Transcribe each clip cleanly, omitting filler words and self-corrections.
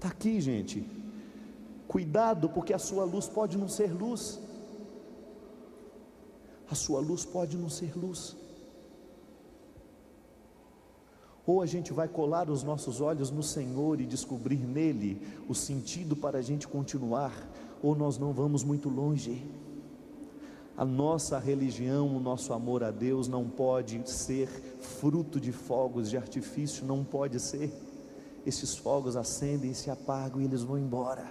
Está aqui, gente. Cuidado, porque a sua luz pode não ser luz. A sua luz pode não ser luz. Ou a gente vai colar os nossos olhos no Senhor e descobrir nele o sentido para a gente continuar, ou nós não vamos muito longe. A nossa religião, o nosso amor a Deus não pode ser fruto de fogos de artifício, não pode ser. Esses fogos acendem e se apagam e eles vão embora.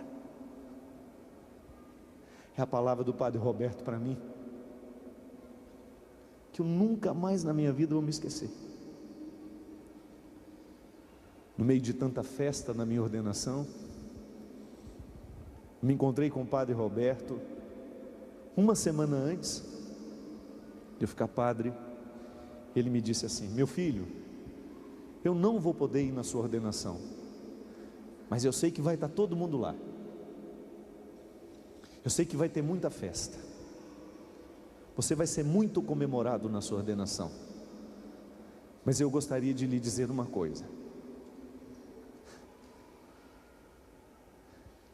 É a palavra do Padre Roberto para mim, que eu nunca mais na minha vida vou me esquecer. No meio de tanta festa na minha ordenação, me encontrei com o Padre Roberto uma semana antes de eu ficar padre. Ele me disse assim: meu filho, eu não vou poder ir na sua ordenação, mas eu sei que vai estar todo mundo lá, eu sei que vai ter muita festa, você vai ser muito comemorado na sua ordenação, mas eu gostaria de lhe dizer uma coisa: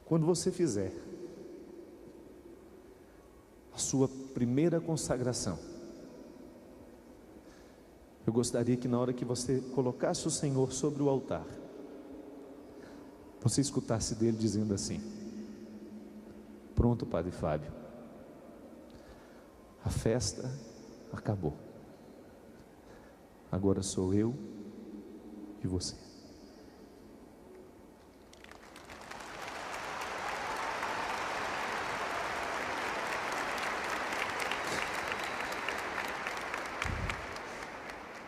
quando você fizer a sua primeira consagração, eu gostaria que na hora que você colocasse o Senhor sobre o altar, você escutasse dele dizendo assim: pronto, Padre Fábio, a festa acabou, agora sou eu e você.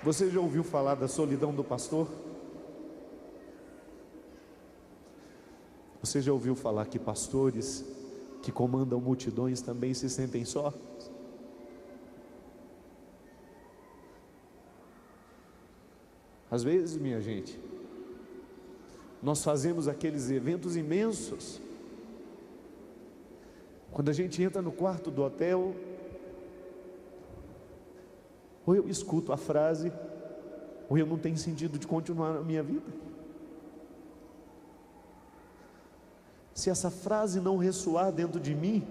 Você já ouviu falar da solidão do pastor? Você já ouviu falar que pastores que comandam multidões também se sentem só? Às vezes, minha gente, nós fazemos aqueles eventos imensos. Quando a gente entra no quarto do hotel, ou eu escuto a frase, ou eu não tenho sentido de continuar a minha vida. Se essa frase não ressoar dentro de mim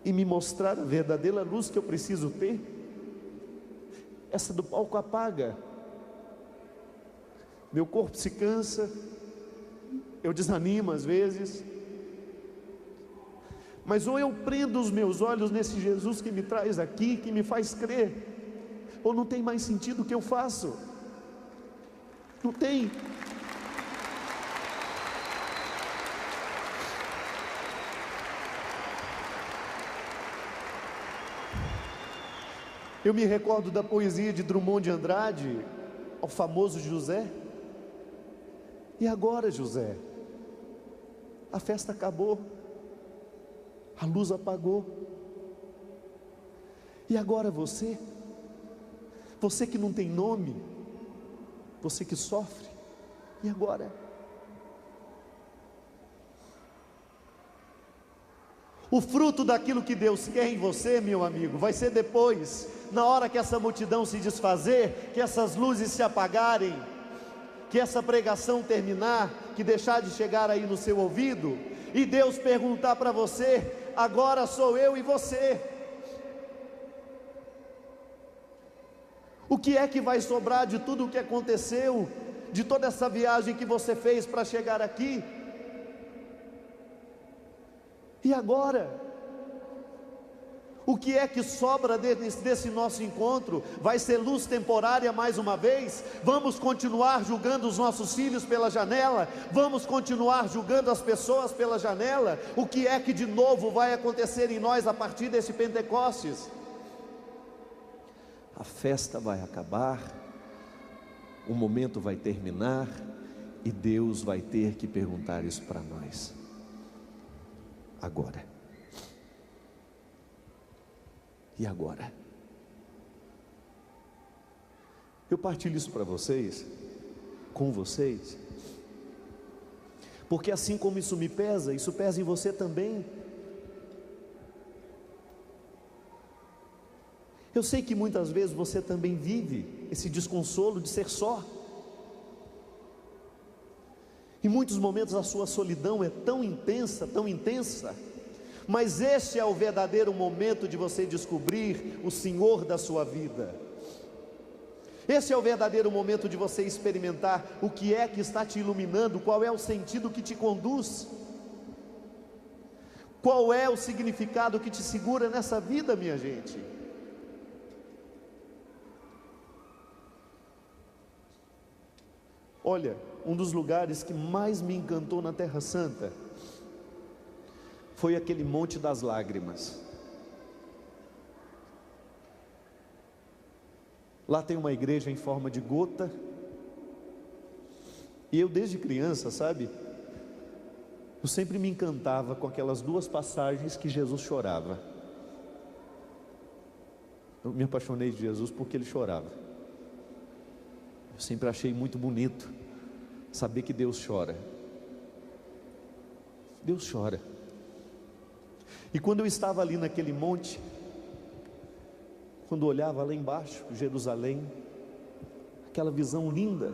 e me mostrar a verdadeira luz que eu preciso ter, essa do palco apaga, meu corpo se cansa, eu desanimo às vezes. Mas ou eu prendo os meus olhos nesse Jesus que me traz aqui, que me faz crer, ou não tem mais sentido o que eu faço. Não tem. Eu me recordo da poesia de Drummond de Andrade, ao famoso José. E agora, José? A festa acabou, a luz apagou, e agora você? Você que não tem nome, você que sofre, e agora? O fruto daquilo que Deus quer em você, meu amigo, vai ser depois, na hora que essa multidão se desfazer, que essas luzes se apagarem, que essa pregação terminar, que deixar de chegar aí no seu ouvido, e Deus perguntar para você: agora sou eu e você. O que é que vai sobrar de tudo o que aconteceu, de toda essa viagem que você fez para chegar aqui? E agora? O que é que sobra desse nosso encontro? Vai ser luz temporária mais uma vez? Vamos continuar julgando os nossos filhos pela janela? Vamos continuar julgando as pessoas pela janela? O que é que de novo vai acontecer em nós a partir desse Pentecostes? A festa vai acabar, o momento vai terminar, e Deus vai ter que perguntar isso para nós. Agora? E agora? Eu partilho isso para vocês, com vocês, porque assim como isso me pesa, isso pesa em você também. Eu sei que muitas vezes você também vive esse desconsolo de ser só. Em muitos momentos a sua solidão é tão intensa, mas este é o verdadeiro momento de você descobrir o Senhor da sua vida. Esse é o verdadeiro momento de você experimentar o que é que está te iluminando, qual é o sentido que te conduz, qual é o significado que te segura nessa vida, minha gente. Olha, um dos lugares que mais me encantou na Terra Santa foi aquele Monte das Lágrimas. Lá tem uma igreja em forma de gota, e eu desde criança, sabe, eu sempre me encantava com aquelas duas passagens que Jesus chorava. Eu me apaixonei de Jesus porque ele chorava. Eu sempre achei muito bonito saber que Deus chora. Deus chora. E quando eu estava ali naquele monte, quando olhava lá embaixo, Jerusalém, aquela visão linda,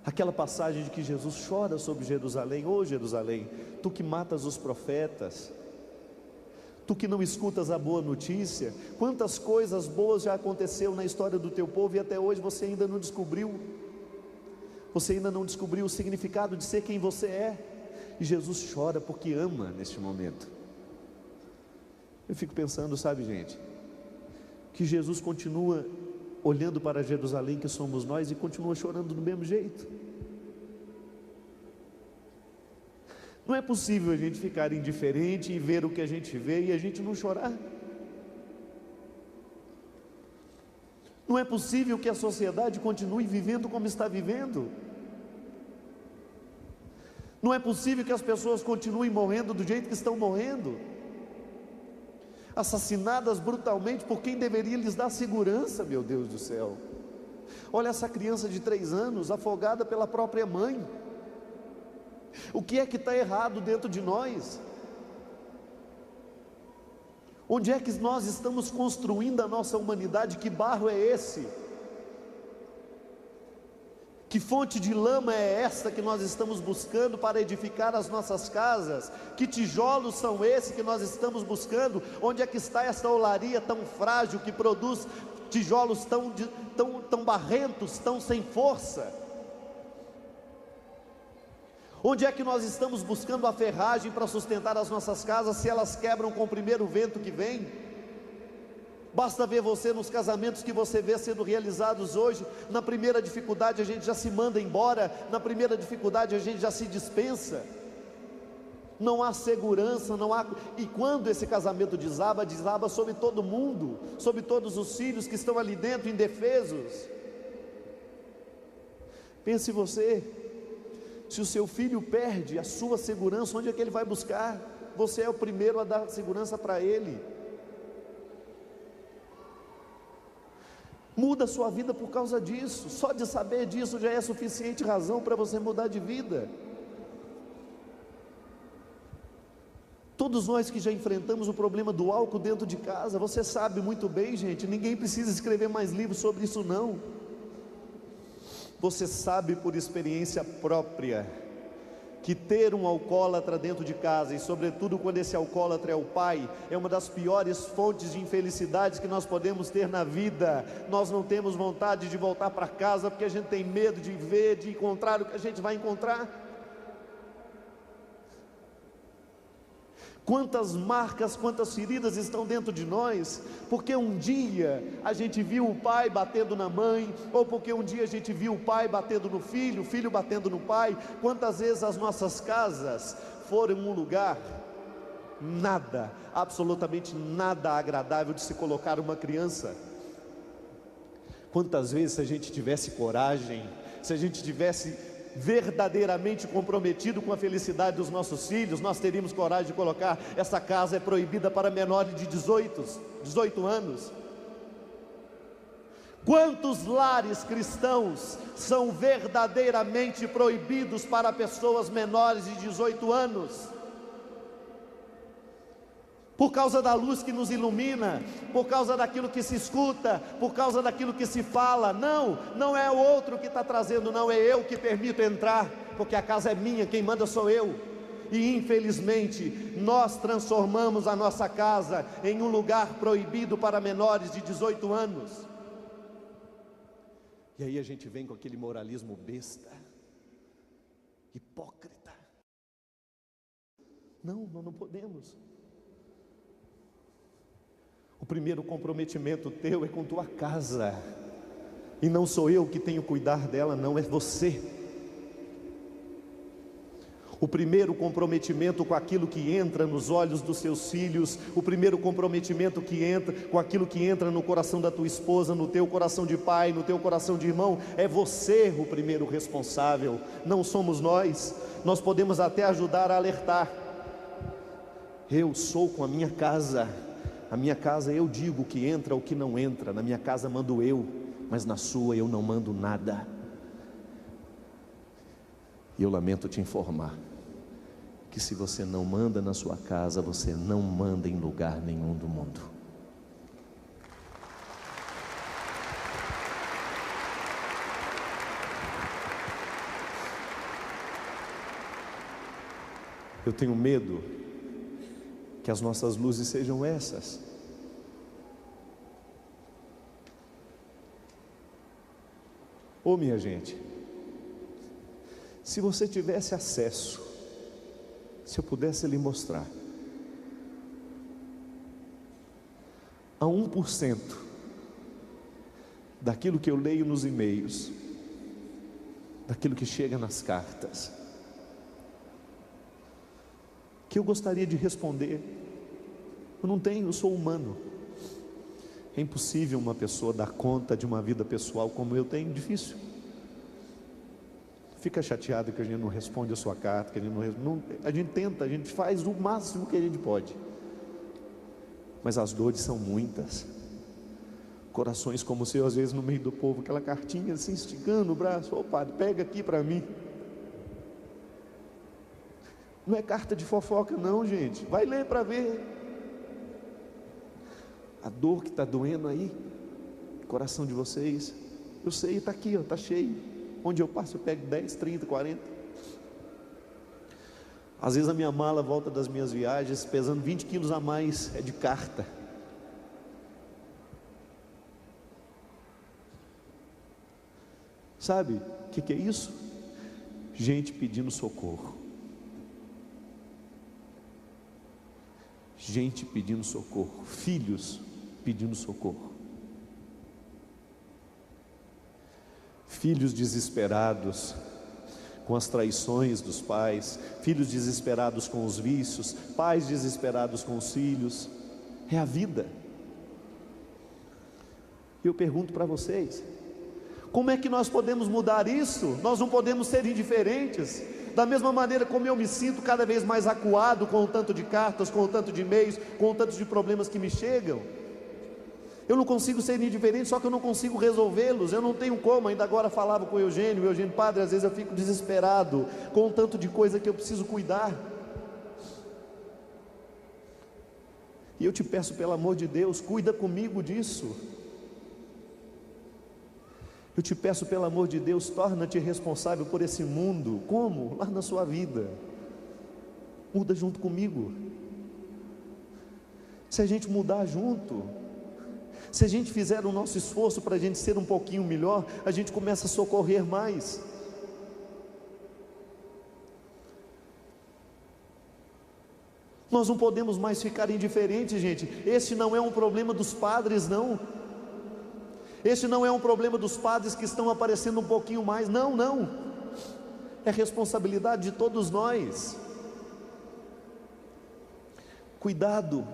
aquela passagem de que Jesus chora sobre Jerusalém: ô Jerusalém, tu que matas os profetas, tu que não escutas a boa notícia, quantas coisas boas já aconteceu na história do teu povo e até hoje você ainda não descobriu, o significado de ser quem você é. E Jesus chora porque ama neste momento. Eu fico pensando, sabe, gente, que Jesus continua olhando para Jerusalém, que somos nós, e continua chorando do mesmo jeito. Não é possível a gente ficar indiferente e ver o que a gente vê e a gente não chorar. Não é possível que a sociedade continue vivendo como está vivendo. Não é possível que as pessoas continuem morrendo do jeito que estão morrendo, assassinadas brutalmente por quem deveria lhes dar segurança. Meu Deus do céu, olha essa criança de 3 anos afogada pela própria mãe. O que é que está errado dentro de nós? Onde é que nós estamos construindo a nossa humanidade? Que barro é esse? Que fonte de lama é esta que nós estamos buscando para edificar as nossas casas? Que tijolos são esses que nós estamos buscando? Onde é que está essa olaria tão frágil que produz tijolos tão barrentos, tão sem força? Onde é que nós estamos buscando a ferragem para sustentar as nossas casas, se elas quebram com o primeiro vento que vem? Basta ver você nos casamentos que você vê sendo realizados hoje. Na primeira dificuldade a gente já se manda embora, na primeira dificuldade a gente já se dispensa. Não há segurança, não há. E quando esse casamento desaba sobre todo mundo, sobre todos os filhos que estão ali dentro indefesos. Pense você, se o seu filho perde a sua segurança, onde é que ele vai buscar? Você é o primeiro a dar segurança para ele. Muda a sua vida por causa disso. Só de saber disso já é suficiente razão para você mudar de vida. Todos nós que já enfrentamos o problema do álcool dentro de casa, você sabe muito bem, gente, ninguém precisa escrever mais livros sobre isso não. Você sabe por experiência própria que ter um alcoólatra dentro de casa, e sobretudo quando esse alcoólatra é o pai, é uma das piores fontes de infelicidade que nós podemos ter na vida. Nós não temos vontade de voltar para casa, porque a gente tem medo de ver, de encontrar o que a gente vai encontrar. Quantas marcas, quantas feridas estão dentro de nós, porque um dia a gente viu o pai batendo na mãe, ou porque um dia a gente viu o pai batendo no filho, o filho batendo no pai. Quantas vezes as nossas casas foram um lugar, nada, absolutamente nada agradável de se colocar uma criança. Quantas vezes, se a gente tivesse coragem, se a gente tivesse verdadeiramente comprometido com a felicidade dos nossos filhos, nós teríamos coragem de colocar: essa casa é proibida para menores de 18 anos. Quantos lares cristãos são verdadeiramente proibidos para pessoas menores de 18 anos? por causa da luz que nos ilumina, por causa daquilo que se escuta, por causa daquilo que se fala. Não, não é o outro que está trazendo, não, é eu que permito entrar, porque a casa é minha, quem manda sou eu. E infelizmente nós transformamos a nossa casa em um lugar proibido para menores de 18 anos. E aí a gente vem com aquele moralismo besta, hipócrita. Não, nós não podemos. O primeiro comprometimento teu é com tua casa, e não sou eu que tenho que cuidar dela, não, é você. O primeiro comprometimento com aquilo que entra nos olhos dos seus filhos, o primeiro comprometimento que entra com aquilo que entra no coração da tua esposa, no teu coração de pai, no teu coração de irmão, é você o primeiro responsável, não somos nós. Nós podemos até ajudar a alertar. Eu sou com a minha casa eu digo o que entra, o que não entra. Na minha casa mando eu, mas na sua eu não mando nada. E eu lamento te informar que se você não manda na sua casa, você não manda em lugar nenhum do mundo. Eu tenho medo que as nossas luzes sejam essas. Ô minha gente, se você tivesse acesso, se eu pudesse lhe mostrar, a 1% daquilo que eu leio nos e-mails, daquilo que chega nas cartas, que eu gostaria de responder, eu não tenho, eu sou humano. É impossível uma pessoa dar conta de uma vida pessoal como eu tenho, difícil. Fica chateado que a gente não responde a sua carta, que a gente tenta, a gente faz o máximo que a gente pode, mas as dores são muitas. Corações como o seu, às vezes no meio do povo, aquela cartinha assim, esticando o braço: ô padre, pega aqui para mim. Não é carta de fofoca não, gente, vai ler para ver a dor que está doendo aí, coração de vocês. Eu sei, está aqui, está cheio. Onde eu passo eu pego 10, 30, 40. Às vezes a minha mala volta das minhas viagens pesando 20 quilos a mais, é de carta. Sabe o que é isso? Gente pedindo socorro. Gente pedindo socorro, filhos pedindo socorro, filhos desesperados com as traições dos pais, filhos desesperados com os vícios, pais desesperados com os filhos. É a vida. Eu pergunto para vocês, como é que nós podemos mudar isso? Nós não podemos ser indiferentes. Da mesma maneira como eu me sinto cada vez mais acuado com o tanto de cartas, com o tanto de e-mails, com o tanto de problemas que me chegam, eu não consigo ser indiferente, só que eu não consigo resolvê-los, eu não tenho como. Ainda agora falava com o Eugênio, padre, às vezes eu fico desesperado com o tanto de coisa que eu preciso cuidar, e eu te peço, pelo amor de Deus, cuida comigo disso. Eu te peço, pelo amor de Deus, torna-te responsável por esse mundo. Como? Lá na sua vida. Muda junto comigo. Se a gente mudar junto, se a gente fizer o nosso esforço para a gente ser um pouquinho melhor, a gente começa a socorrer mais. Nós não podemos mais ficar indiferentes, gente. Esse não é um problema dos padres, não. Esse não é um problema dos padres que estão aparecendo um pouquinho mais, não, não. É responsabilidade de todos nós. Cuidado,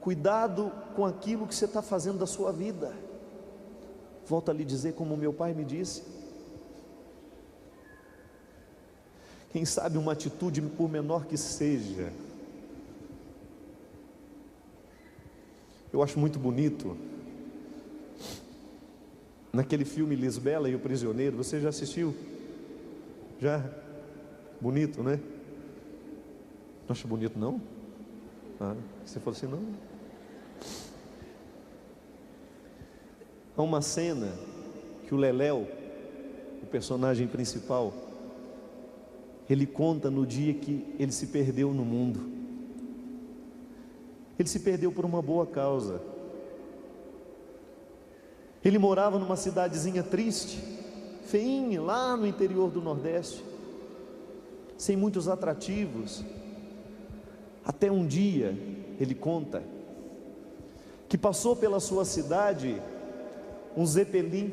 cuidado com aquilo que você está fazendo da sua vida. Volto a lhe dizer como meu pai me disse. Quem sabe uma atitude, por menor que seja. Eu acho muito bonito naquele filme Lisbela e o Prisioneiro. Você já assistiu? Já? Bonito, né? Não acha bonito não? Você falou assim, não. Há uma cena que o Leléu, o personagem principal, ele conta no dia que ele se perdeu no mundo. Ele se perdeu por uma boa causa. Ele morava numa cidadezinha triste, feinha, lá no interior do Nordeste, sem muitos atrativos. Até um dia, ele conta, que passou pela sua cidade um Zeppelin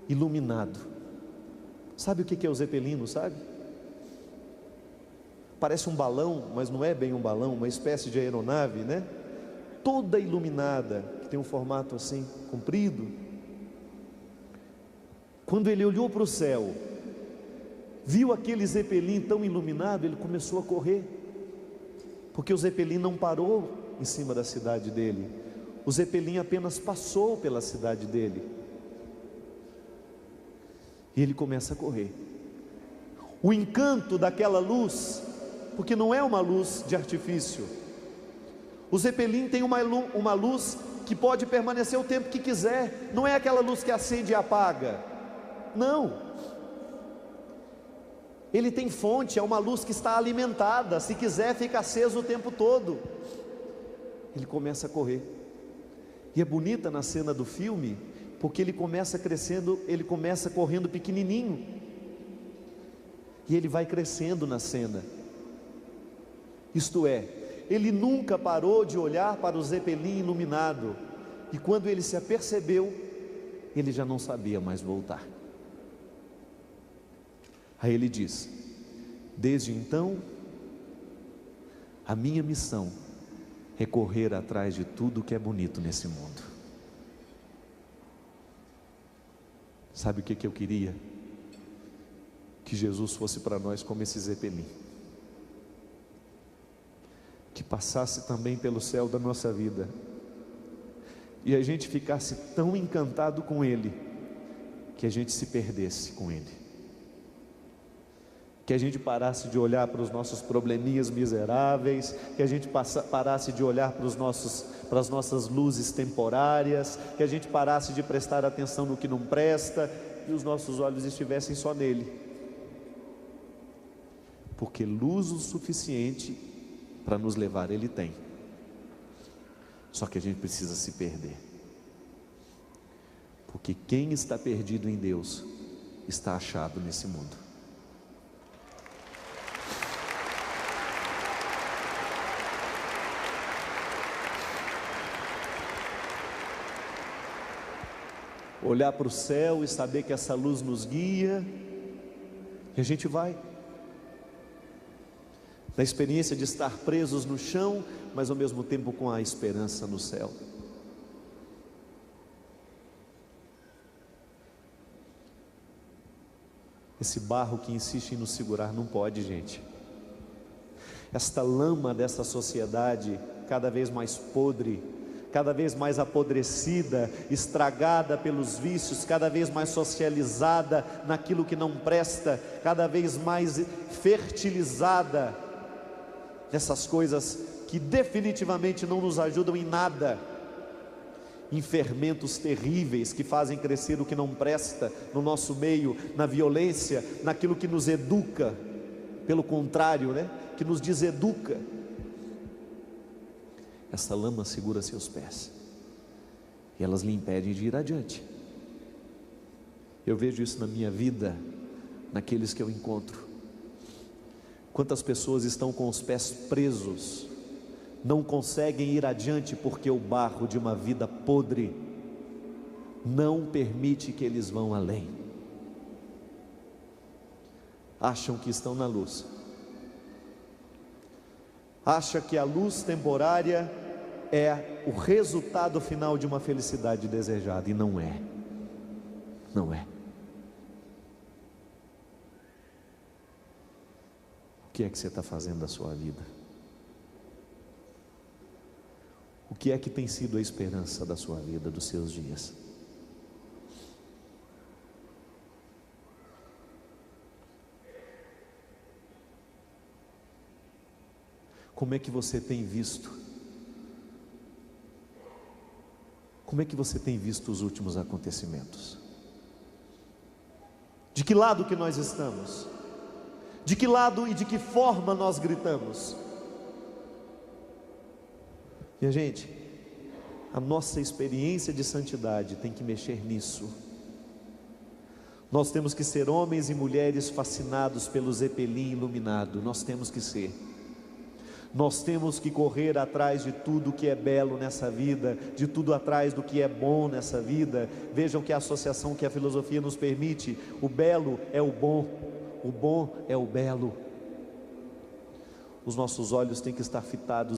iluminado. Sabe o que é o Zeppelin, não sabe? Parece um balão, mas não é bem um balão, uma espécie de aeronave, né? Toda iluminada, que tem um formato assim, comprido. Quando ele olhou para o céu, viu aquele Zeppelin tão iluminado, ele começou a correr, porque o Zeppelin não parou em cima da cidade dele, o Zeppelin apenas passou pela cidade dele, e ele começa a correr. O encanto daquela luz, porque não é uma luz de artifício, o Zeppelin tem uma luz que pode permanecer o tempo que quiser, não é aquela luz que acende e apaga, não, ele tem fonte, é uma luz que está alimentada, se quiser fica aceso o tempo todo. Ele começa a correr, e é bonita na cena do filme, porque ele começa crescendo, ele começa correndo pequenininho, e ele vai crescendo na cena, isto é, ele nunca parou de olhar para o Zeppelin iluminado, e quando ele se apercebeu, ele já não sabia mais voltar. Aí ele diz: desde então, a minha missão é correr atrás de tudo que é bonito nesse mundo. Sabe o que eu queria? Que Jesus fosse para nós como esse Zeppelin, que passasse também pelo céu da nossa vida, e a gente ficasse tão encantado com Ele, que a gente se perdesse com Ele, que a gente parasse de olhar para os nossos probleminhas miseráveis, que a gente parasse de olhar para as nossas luzes temporárias, que a gente parasse de prestar atenção no que não presta, e os nossos olhos estivessem só nele, porque luz o suficiente para nos levar Ele tem, só que a gente precisa se perder, porque quem está perdido em Deus, está achado nesse mundo. Olhar para o céu e saber que essa luz nos guia, e a gente vai, na experiência de estar presos no chão, mas ao mesmo tempo com a esperança no céu. Esse barro que insiste em nos segurar não pode, gente. Esta lama dessa sociedade, cada vez mais podre, cada vez mais apodrecida, estragada pelos vícios, cada vez mais socializada naquilo que não presta, cada vez mais fertilizada nessas coisas que definitivamente não nos ajudam em nada, em fermentos terríveis que fazem crescer o que não presta no nosso meio, na violência, naquilo que nos educa, pelo contrário, que nos deseduca. Essa lama segura seus pés, e elas lhe impedem de ir adiante. Eu vejo isso na minha vida, naqueles que eu encontro. Quantas pessoas estão com os pés presos, não conseguem ir adiante, porque o barro de uma vida podre não permite que eles vão além. Acham que estão na luz, acham que a luz temporária é o resultado final de uma felicidade desejada, e não é, não é. O que é que você está fazendo da sua vida? O que é que tem sido a esperança da sua vida, dos seus dias? Como é que você tem visto? Como é que você tem visto os últimos acontecimentos? De que lado que nós estamos? De que lado e de que forma nós gritamos? Minha gente, a nossa experiência de santidade tem que mexer nisso. Nós temos que ser homens e mulheres fascinados pelo Zeppelin iluminado. Nós temos que ser. Nós temos que correr atrás de tudo que é belo nessa vida, de tudo atrás do que é bom nessa vida. Vejam que a associação que a filosofia nos permite: o belo é o bom é o belo. Os nossos olhos têm que estar fitados